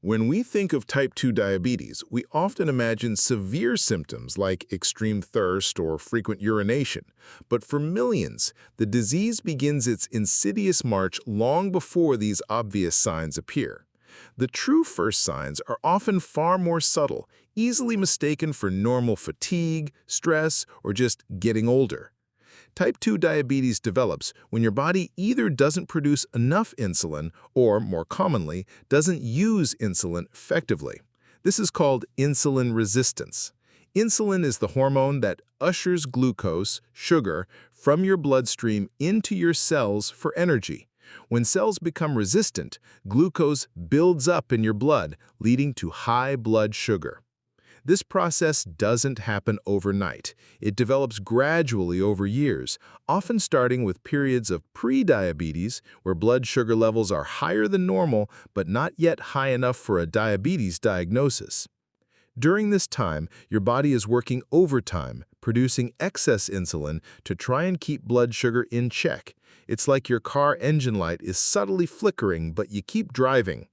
When we think of type 2 diabetes, we often imagine severe symptoms like extreme thirst or frequent urination. But for millions, the disease begins its insidious march long before these obvious signs appear. The true first signs are often far more subtle, easily mistaken for normal fatigue, stress, or just getting older. Type 2 diabetes develops when your body either doesn't produce enough insulin or, more commonly, doesn't use insulin effectively. This is called insulin resistance. Insulin is the hormone that ushers glucose, sugar, from your bloodstream into your cells for energy. When cells become resistant, glucose builds up in your blood, leading to high blood sugar. This process doesn't happen overnight. It develops gradually over years, often starting with periods of pre-diabetes, where blood sugar levels are higher than normal but not yet high enough for a diabetes diagnosis. During this time, your body is working overtime, producing excess insulin to try and keep blood sugar in check. It's like your car engine light is subtly flickering, but you keep driving.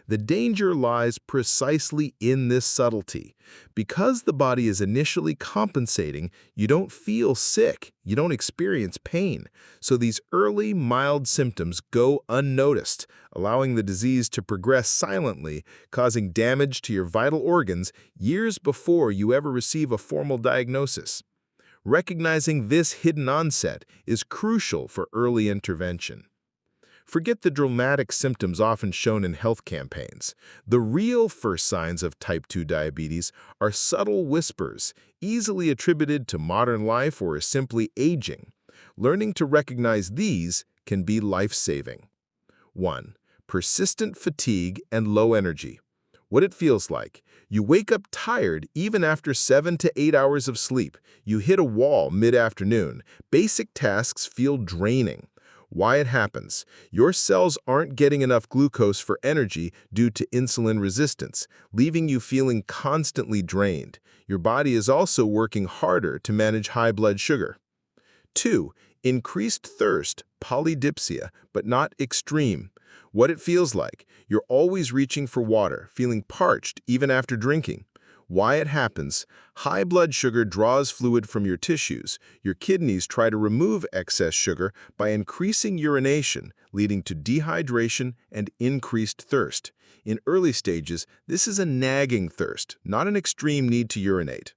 The danger lies precisely in this subtlety. Because the body is initially compensating, you don't feel sick, you don't experience pain. So these early, mild symptoms go unnoticed, allowing the disease to progress silently, causing damage to your vital organs years before you ever receive a formal diagnosis. Recognizing this hidden onset is crucial for early intervention. Forget the dramatic symptoms often shown in health campaigns. The real first signs of type 2 diabetes are subtle whispers, easily attributed to modern life or simply aging. Learning to recognize these can be life-saving. 1. Persistent fatigue and low energy. What it feels like. You wake up tired even after 7 to 8 hours of sleep. You hit a wall mid-afternoon. Basic tasks feel draining. Why it happens. Your cells aren't getting enough glucose for energy due to insulin resistance, leaving you feeling constantly drained. Your body is also working harder to manage high blood sugar. 2. Increased thirst, polydipsia, but not extreme. What it feels like. You're always reaching for water, feeling parched even after drinking. Why it happens. High blood sugar draws fluid from your tissues. Your kidneys try to remove excess sugar by increasing urination, leading to dehydration and increased thirst. In early stages, this is a nagging thirst, not an extreme need to urinate.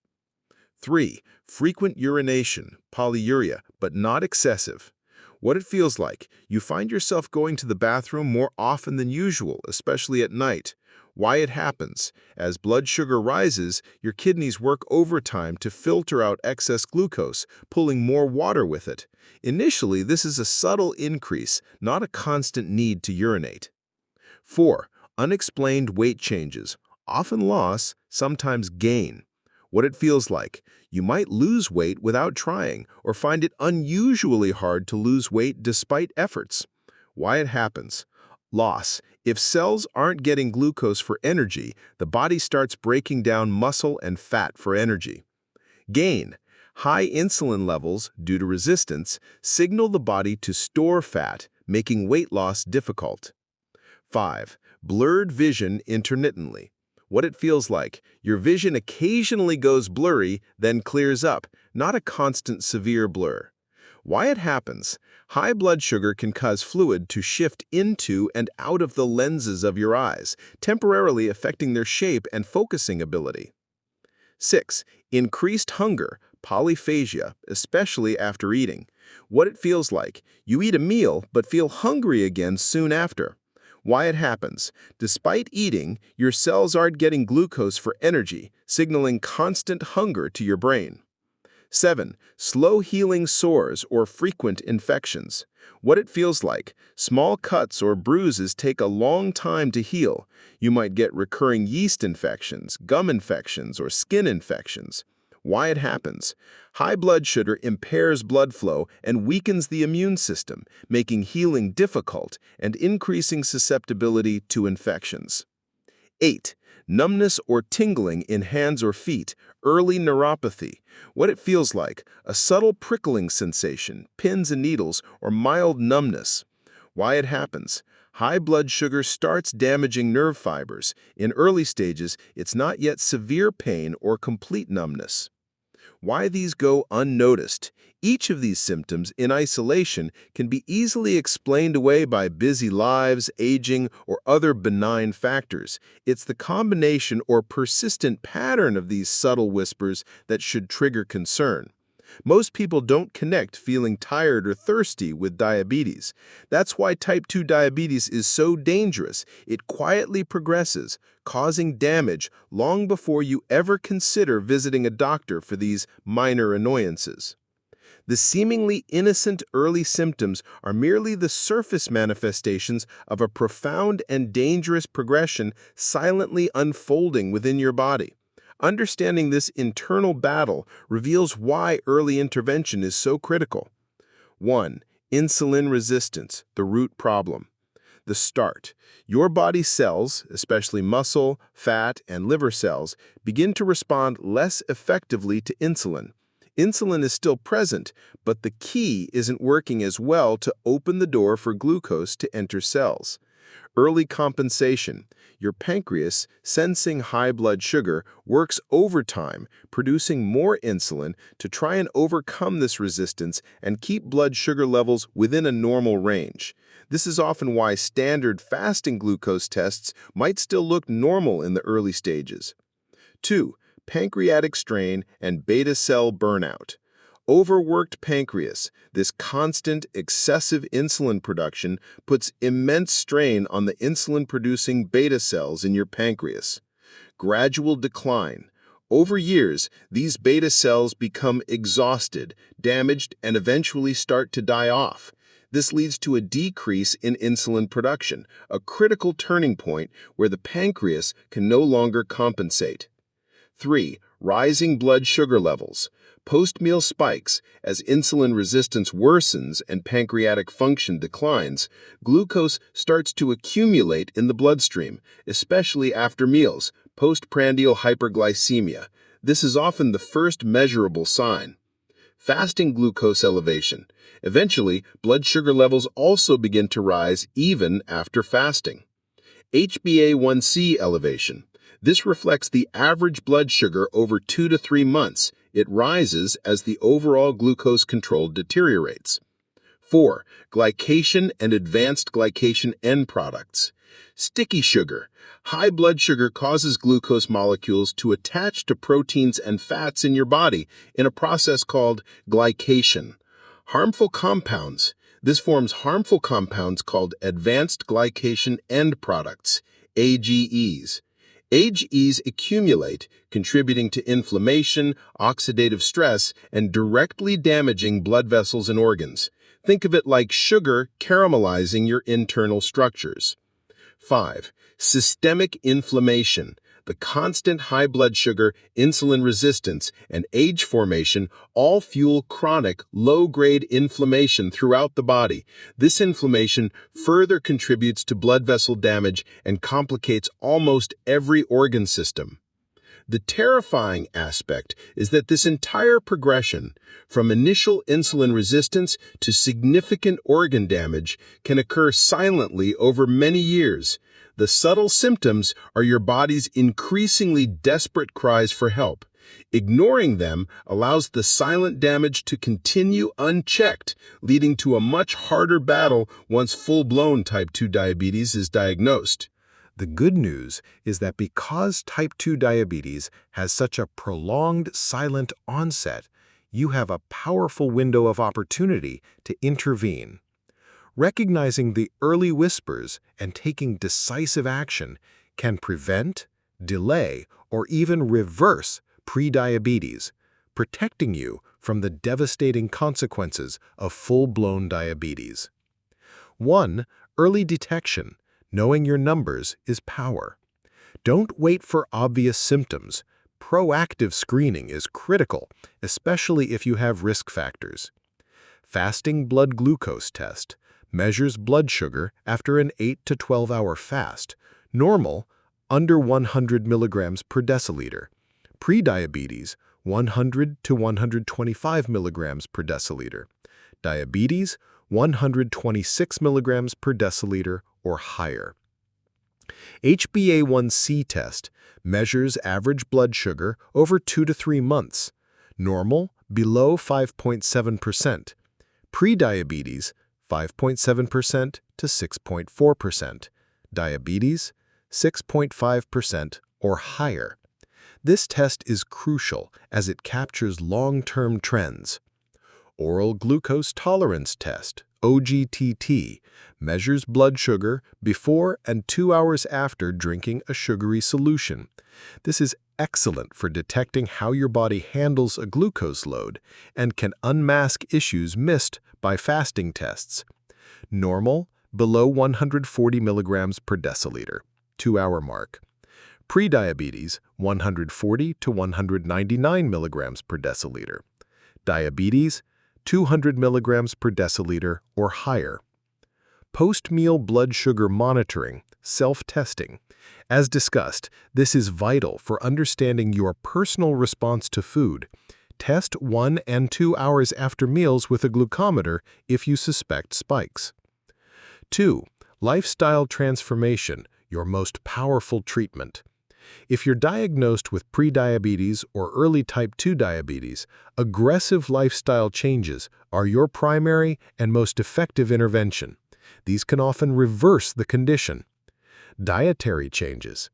3. Frequent urination, polyuria, but not excessive. What it feels like. You find yourself going to the bathroom more often than usual, especially at night. Why it happens. As blood sugar rises, your kidneys work overtime to filter out excess glucose, pulling more water with it. Initially, this is a subtle increase, not a constant need to urinate. 4. Unexplained weight changes, often loss, sometimes gain. What it feels like. You might lose weight without trying, or find it unusually hard to lose weight despite efforts. Why it happens. Loss. If cells aren't getting glucose for energy, the body starts breaking down muscle and fat for energy. Gain. High insulin levels, due to resistance, signal the body to store fat, making weight loss difficult. 5. Blurred vision intermittently. What it feels like. Your vision occasionally goes blurry, then clears up, not a constant severe blur. Why it happens. High blood sugar can cause fluid to shift into and out of the lenses of your eyes, temporarily affecting their shape and focusing ability. 6. Increased hunger, polyphagia, especially after eating. What it feels like. You eat a meal but feel hungry again soon after. Why it happens. Despite eating, your cells aren't getting glucose for energy, signaling constant hunger to your brain. 7. Slow-healing sores or frequent infections. What it feels like. Small cuts or bruises take a long time to heal. You might get recurring yeast infections, gum infections, or skin infections. Why it happens. High blood sugar impairs blood flow and weakens the immune system, making healing difficult and increasing susceptibility to infections. 8. Numbness or tingling in hands or feet, early neuropathy. What it feels like. A subtle prickling sensation, pins and needles, or mild numbness. Why it happens. High blood sugar starts damaging nerve fibers. In early stages, it's not yet severe pain or complete numbness. Why these go unnoticed? Each of these symptoms in isolation can be easily explained away by busy lives, aging, or other benign factors. It's the combination or persistent pattern of these subtle whispers that should trigger concern. Most people don't connect feeling tired or thirsty with diabetes. That's why type 2 diabetes is so dangerous. It quietly progresses, causing damage long before you ever consider visiting a doctor for these minor annoyances. The seemingly innocent early symptoms are merely the surface manifestations of a profound and dangerous progression silently unfolding within your body. Understanding this internal battle reveals why early intervention is so critical. 1. Insulin resistance, the root problem. The start. Your body cells, especially muscle, fat, and liver cells, begin to respond less effectively to insulin. Insulin is still present, but the key isn't working as well to open the door for glucose to enter cells. Early compensation. Your pancreas, sensing high blood sugar, works overtime, producing more insulin to try and overcome this resistance and keep blood sugar levels within a normal range. This is often why standard fasting glucose tests might still look normal in the early stages. 2. Pancreatic strain and beta cell burnout. Overworked pancreas, this constant, excessive insulin production puts immense strain on the insulin-producing beta cells in your pancreas. Gradual decline. Over years, these beta cells become exhausted, damaged, and eventually start to die off. This leads to a decrease in insulin production, a critical turning point where the pancreas can no longer compensate. 3. Rising blood sugar levels. Post-meal spikes. As insulin resistance worsens and pancreatic function declines, glucose starts to accumulate in the bloodstream, especially after meals, postprandial hyperglycemia. This is often the first measurable sign. Fasting glucose elevation. Eventually, blood sugar levels also begin to rise even after fasting. HbA1c elevation. This reflects the average blood sugar over 2 to 3 months. It rises as the overall glucose control deteriorates. 4. Glycation and advanced glycation end products. Sticky sugar. High blood sugar causes glucose molecules to attach to proteins and fats in your body in a process called glycation. Harmful compounds. This forms harmful compounds called advanced glycation end products, AGEs. AGEs accumulate, contributing to inflammation, oxidative stress, and directly damaging blood vessels and organs. Think of it like sugar caramelizing your internal structures. 5. Systemic inflammation. The constant high blood sugar, insulin resistance, and age formation all fuel chronic, low-grade inflammation throughout the body. This inflammation further contributes to blood vessel damage and complicates almost every organ system. The terrifying aspect is that this entire progression, from initial insulin resistance to significant organ damage, can occur silently over many years. The subtle symptoms are your body's increasingly desperate cries for help. Ignoring them allows the silent damage to continue unchecked, leading to a much harder battle once full-blown type 2 diabetes is diagnosed. The good news is that because type 2 diabetes has such a prolonged silent onset, you have a powerful window of opportunity to intervene. Recognizing the early whispers and taking decisive action can prevent, delay, or even reverse prediabetes, protecting you from the devastating consequences of full-blown diabetes. 1. Early detection. Knowing your numbers is power. Don't wait for obvious symptoms. Proactive screening is critical, especially if you have risk factors. Fasting blood glucose test measures blood sugar after an 8 to 12-hour fast. Normal, under 100 milligrams per deciliter. Prediabetes, 100 to 125 milligrams per deciliter. Diabetes, 126 milligrams per deciliter or higher. HbA1c test measures average blood sugar over 2 to 3 months. Normal, below 5.7%. Prediabetes, 5.7% to 6.4%. Diabetes, 6.5% or higher. This test is crucial as it captures long-term trends. Oral glucose tolerance test, OGTT, measures blood sugar before and 2 hours after drinking a sugary solution. This is excellent for detecting how your body handles a glucose load and can unmask issues missed by fasting tests. Normal, below 140 milligrams per deciliter, 2-hour mark. Prediabetes, 140 to 199 milligrams per deciliter. Diabetes, 200 milligrams per deciliter or higher. Post-meal blood sugar monitoring, self-testing. As discussed, this is vital for understanding your personal response to food. Test 1 and 2 hours after meals with a glucometer if you suspect spikes. 2. Lifestyle transformation, your most powerful treatment. If you're diagnosed with prediabetes or early type 2 diabetes, aggressive lifestyle changes are your primary and most effective intervention. These can often reverse the condition. Dietary changes.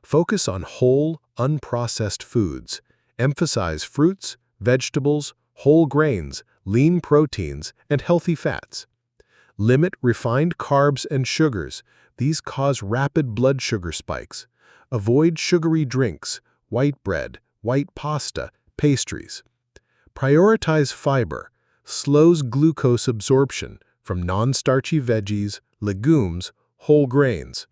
Focus on whole, unprocessed foods. Emphasize fruits, vegetables, whole grains, lean proteins, and healthy fats. Limit refined carbs and sugars. These cause rapid blood sugar spikes. Avoid sugary drinks, white bread, white pasta, pastries. Prioritize fiber. Slows glucose absorption from non-starchy veggies, legumes, whole grains.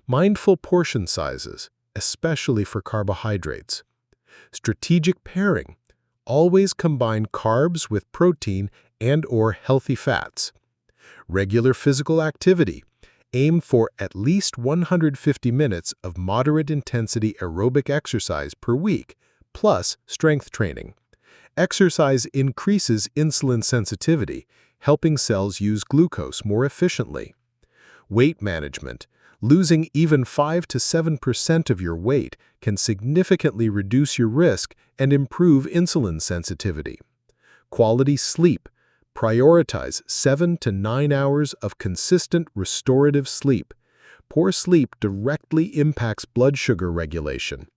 Mindful portion sizes, especially for carbohydrates. Strategic pairing. Always combine carbs with protein and/or healthy fats. Regular physical activity. Aim for at least 150 minutes of moderate-intensity aerobic exercise per week, plus strength training. Exercise increases insulin sensitivity, helping cells use glucose more efficiently. Weight management. Losing even 5 to 7% of your weight can significantly reduce your risk and improve insulin sensitivity. Quality sleep. Prioritize 7 to 9 hours of consistent restorative sleep. Poor sleep directly impacts blood sugar regulation.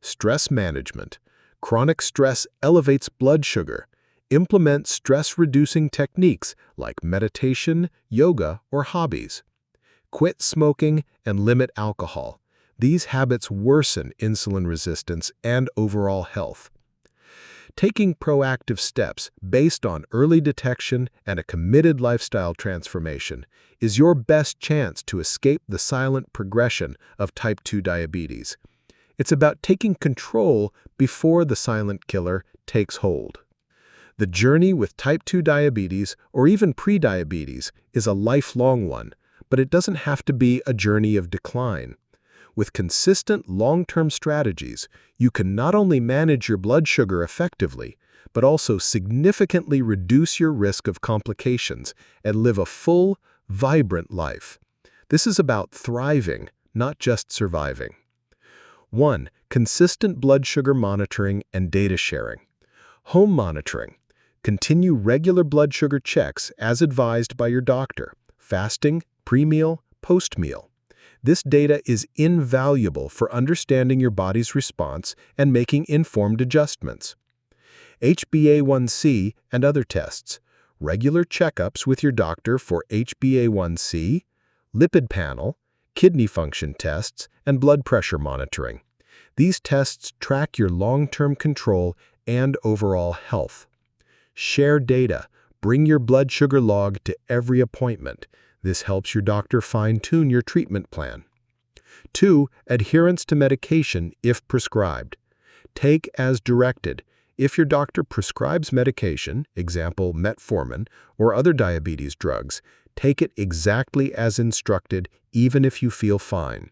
Stress management. Chronic stress elevates blood sugar. Implement stress-reducing techniques like meditation, yoga, or hobbies. Quit smoking and limit alcohol. These habits worsen insulin resistance and overall health. Taking proactive steps based on early detection and a committed lifestyle transformation is your best chance to escape the silent progression of type 2 diabetes. It's about taking control before the silent killer takes hold. The journey with type 2 diabetes or even prediabetes is a lifelong one, but it doesn't have to be a journey of decline. With consistent long-term strategies, you can not only manage your blood sugar effectively, but also significantly reduce your risk of complications and live a full, vibrant life. This is about thriving, not just surviving. 1. Consistent blood sugar monitoring and data sharing. Home monitoring. Continue regular blood sugar checks as advised by your doctor, fasting, pre-meal, post-meal. This data is invaluable for understanding your body's response and making informed adjustments. HbA1c and other tests. Regular checkups with your doctor for HbA1c, lipid panel, kidney function tests, and blood pressure monitoring. These tests track your long-term control and overall health. Share data. Bring your blood sugar log to every appointment. This helps your doctor fine-tune your treatment plan. 2. Adherence to medication if prescribed. Take as directed. If your doctor prescribes medication, example metformin, or other diabetes drugs, take it exactly as instructed even if you feel fine.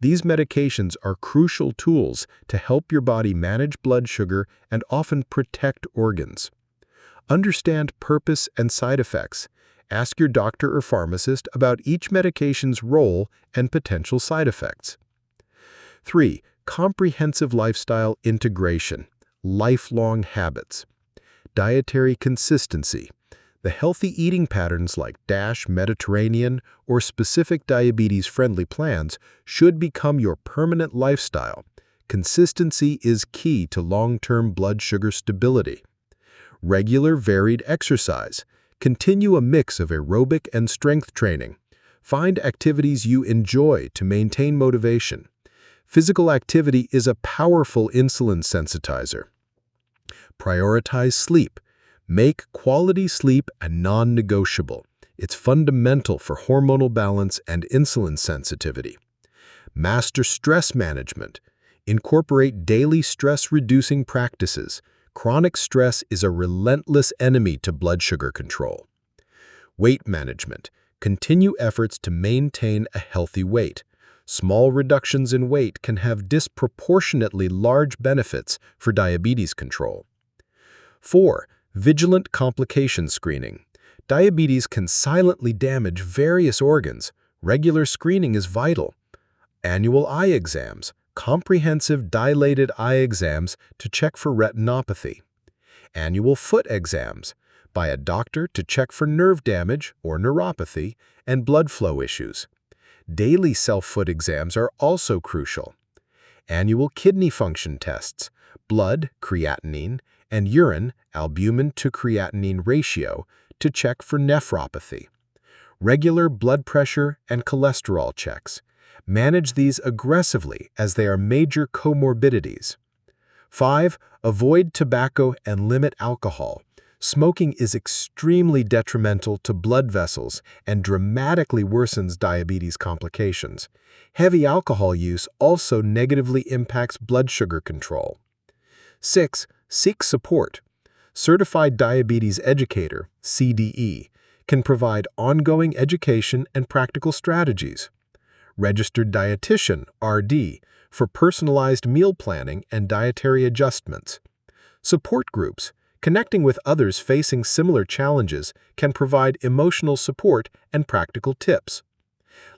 These medications are crucial tools to help your body manage blood sugar and often protect organs. Understand purpose and side effects. Ask your doctor or pharmacist about each medication's role and potential side effects. 3. Comprehensive lifestyle integration, lifelong habits. Dietary consistency. The healthy eating patterns like DASH, Mediterranean, or specific diabetes-friendly plans should become your permanent lifestyle. Consistency is key to long-term blood sugar stability. Regular, varied exercise. Continue a mix of aerobic and strength training. Find activities you enjoy to maintain motivation. Physical activity is a powerful insulin sensitizer. Prioritize sleep. Make quality sleep a non-negotiable. It's fundamental for hormonal balance and insulin sensitivity. Master stress management. Incorporate daily stress-reducing practices. Chronic stress is a relentless enemy to blood sugar control. Weight management. Continue efforts to maintain a healthy weight. Small reductions in weight can have disproportionately large benefits for diabetes control. 4. Vigilant complication screening. Diabetes can silently damage various organs. Regular screening is vital. Annual eye exams. Comprehensive dilated eye exams to check for retinopathy. Annual foot exams by a doctor to check for nerve damage or neuropathy and blood flow issues. Daily self-foot exams are also crucial. Annual kidney function tests, blood, creatinine, and urine, albumin to creatinine ratio, to check for nephropathy. Regular blood pressure and cholesterol checks. Manage these aggressively as they are major comorbidities. 5. Avoid tobacco and limit alcohol. Smoking is extremely detrimental to blood vessels and dramatically worsens diabetes complications. Heavy alcohol use also negatively impacts blood sugar control. 6. Seek support. Certified Diabetes Educator, CDE, can provide ongoing education and practical strategies. Registered Dietitian, RD, for personalized meal planning and dietary adjustments. Support groups. Connecting with others facing similar challenges can provide emotional support and practical tips.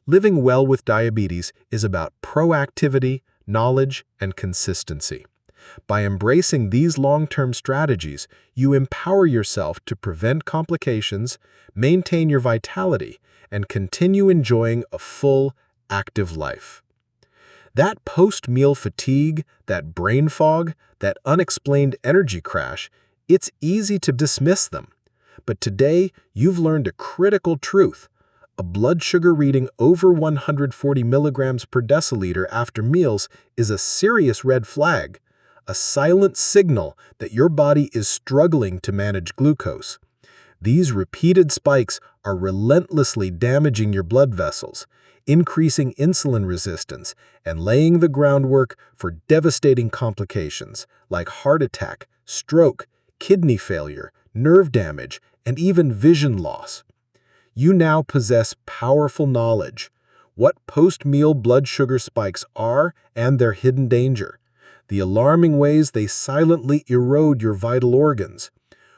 Living well with diabetes is about proactivity, knowledge, and consistency. By embracing these long-term strategies, you empower yourself to prevent complications, maintain your vitality, and continue enjoying a full, active life. That post-meal fatigue, that brain fog, that unexplained energy crash, it's easy to dismiss them. But today, you've learned a critical truth. A blood sugar reading over 140 milligrams per deciliter after meals is a serious red flag, a silent signal that your body is struggling to manage glucose. These repeated spikes are relentlessly damaging your blood vessels, increasing insulin resistance, and laying the groundwork for devastating complications like heart attack, stroke, kidney failure, nerve damage, and even vision loss. You now possess powerful knowledge, what post-meal blood sugar spikes are and their hidden danger, the alarming ways they silently erode your vital organs,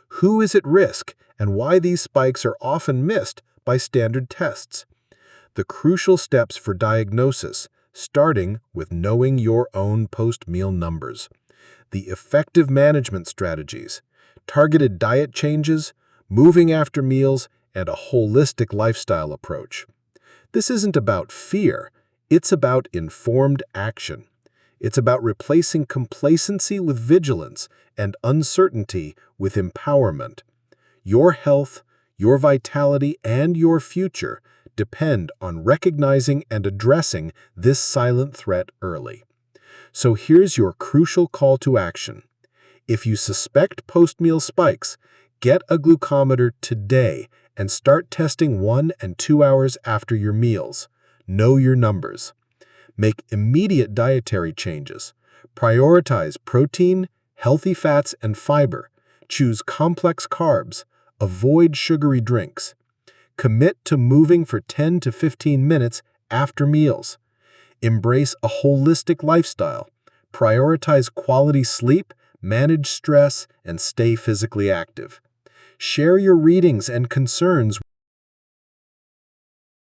who is at risk, and why these spikes are often missed by standard tests. The crucial steps for diagnosis, starting with knowing your own post-meal numbers. The effective management strategies, targeted diet changes, moving after meals, and a holistic lifestyle approach. This isn't about fear, it's about informed action. It's about replacing complacency with vigilance and uncertainty with empowerment. Your health, your vitality, and your future depend on recognizing and addressing this silent threat early. So here's your crucial call to action. If you suspect post-meal spikes, get a glucometer today and start testing 1 and 2 hours after your meals. Know your numbers. Make immediate dietary changes. Prioritize protein, healthy fats, and fiber. Choose complex carbs. Avoid sugary drinks. Commit to moving for 10 to 15 minutes after meals. Embrace a holistic lifestyle. Prioritize quality sleep, manage stress, and stay physically active. Share your readings and concerns